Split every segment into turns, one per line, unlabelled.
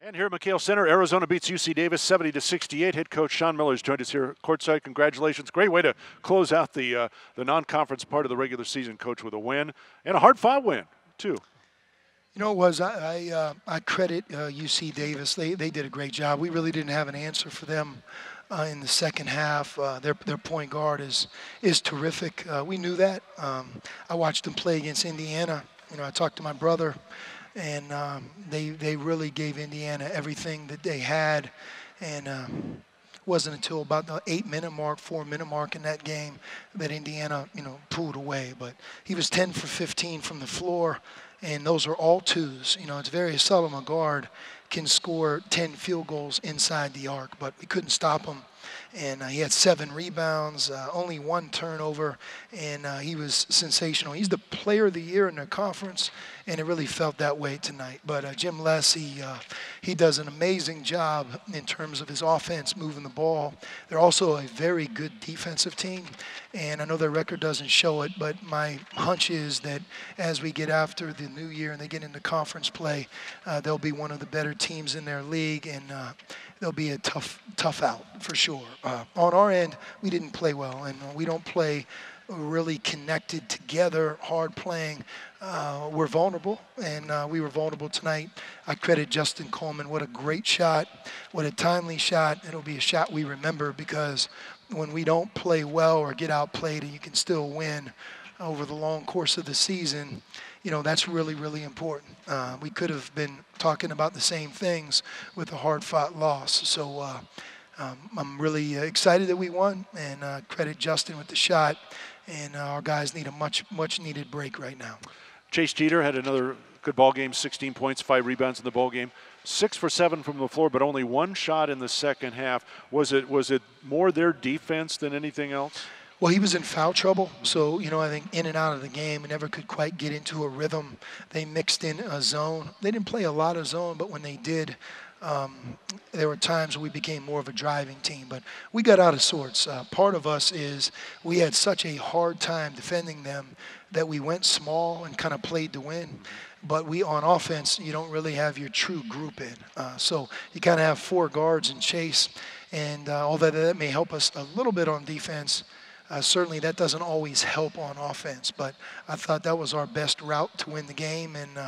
And here at McHale Center, Arizona beats UC Davis 70-68. Head coach Sean Miller's joined us here courtside. Congratulations. Great way to close out the non-conference part of the regular season, Coach, with a win and a hard-fought win, too.
You know, I credit UC Davis. They did a great job. We really didn't have an answer for them in the second half. Their point guard is terrific. We knew that. I watched them play against Indiana. You know, I talked to my brother, and they really gave Indiana everything that they had. And wasn't until about the 8-minute mark, 4-minute mark in that game that Indiana, pulled away. But he was 10 for 15 from the floor. And those are all twos. You know, it's very seldom a guard can score 10 field goals inside the arc, but we couldn't stop him. And he had 7 rebounds, only 1 turnover, and he was sensational. He's the player of the year in the conference, and it really felt that way tonight. But Jim Les, he does an amazing job in terms of his offense, moving the ball. They're also a very good defensive team, and I know their record doesn't show it, but my hunch is that as we get after the new year and they get into conference play, they'll be one of the better teams in their league, and they'll be a tough out for sure. On our end, we didn't play well, and we don't play really connected together, hard playing. We're vulnerable, and we were vulnerable tonight. I credit Justin Coleman. What a great shot. What a timely shot. It'll be a shot we remember, because when we don't play well or get outplayed and you can still win over the long course of the season, that's really, really important. We could have been talking about the same things with a hard-fought loss. So I'm really excited that we won, and credit Justin with the shot. And our guys need a much-needed break right now.
Chase Jeter had another good ball game, 16 points, 5 rebounds in the ball game. 6 for 7 from the floor, but only 1 shot in the second half. Was it more their defense than anything else?
Well, he was in foul trouble, so, I think in and out of the game, and never could quite get into a rhythm. They mixed in a zone. They didn't play a lot of zone, but when they did, there were times we became more of a driving team. But we got out of sorts. Part of us is we had such a hard time defending them that we went small and kind of played to win. But on offense, you don't really have your true group in. So you kind of have 4 guards and Chase, and although that may help us a little bit on defense, certainly that doesn't always help on offense, but I thought that was our best route to win the game, and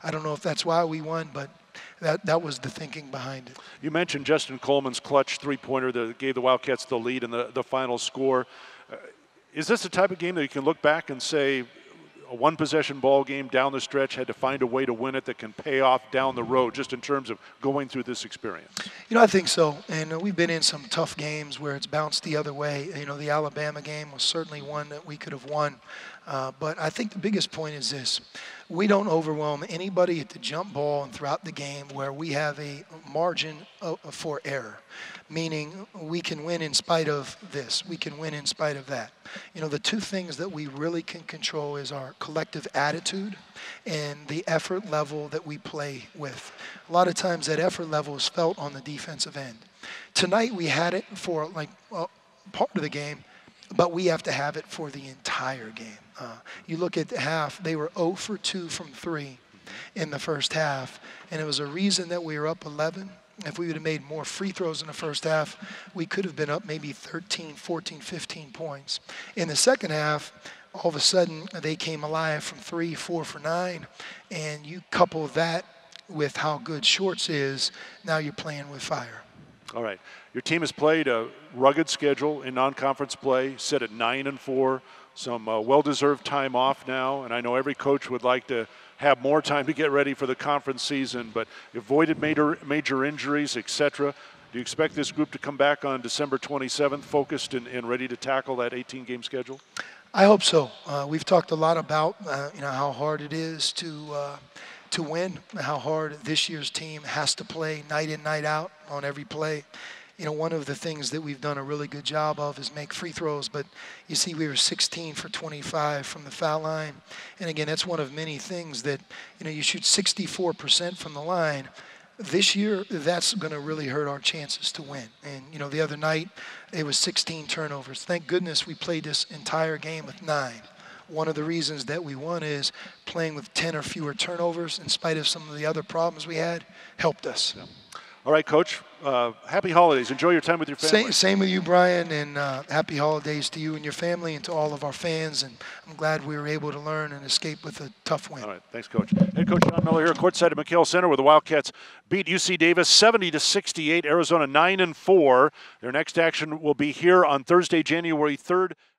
I don't know if that's why we won, but that was the thinking behind it.
You mentioned Justin Coleman's clutch three-pointer that gave the Wildcats the lead in the final score. Is this the type of game that you can look back and say, a one-possession ball game down the stretch, had to find a way to win it that can pay off down the road, just in terms of going through this experience?
I think so. And we've been in some tough games where it's bounced the other way. The Alabama game was certainly one that we could have won. But I think the biggest point is this. We don't overwhelm anybody at the jump ball and throughout the game where we have a margin for error, meaning we can win in spite of this. We can win in spite of that. The 2 things that we really can control is our collective attitude and the effort level that we play with. A lot of times that effort level is felt on the defensive end. Tonight we had it for part of the game, but we have to have it for the entire game. You look at the half, they were 0 for 2 from 3 in the first half, and it was a reason that we were up 11. If we would have made more free throws in the first half, we could have been up maybe 13, 14, 15 points. In the second half, all of a sudden, they came alive from 3, 4 for 9, and you couple that with how good Shorts is, now you're playing with fire.
All right. Your team has played a rugged schedule in non-conference play, set at 9-4, some well-deserved time off now, and I know every coach would like to have more time to get ready for the conference season, but avoided major injuries, etc. Do you expect this group to come back on December 27th focused and ready to tackle that 18-game schedule?
I hope so. We've talked a lot about how hard it is to win, how hard this year's team has to play night in, night out on every play. One of the things that we've done a really good job of is make free throws, but you see we were 16 for 25 from the foul line. And again, that's one of many things that, you shoot 64% from the line. This year, that's going to really hurt our chances to win. And, the other night, it was 16 turnovers. Thank goodness we played this entire game with 9. one of the reasons that we won is playing with 10 or fewer turnovers, in spite of some of the other problems we had, helped us.
Yeah. All right, Coach. Happy holidays. Enjoy your time with your family.
Same with you, Brian, and happy holidays to you and your family and to all of our fans. And I'm glad we were able to learn and escape with a tough win.
All right, thanks, Coach. Head Coach John Miller here, courtside at McHale Center, where the Wildcats beat UC Davis 70-68. Arizona 9-4. Their next action will be here on Thursday, January 3rd.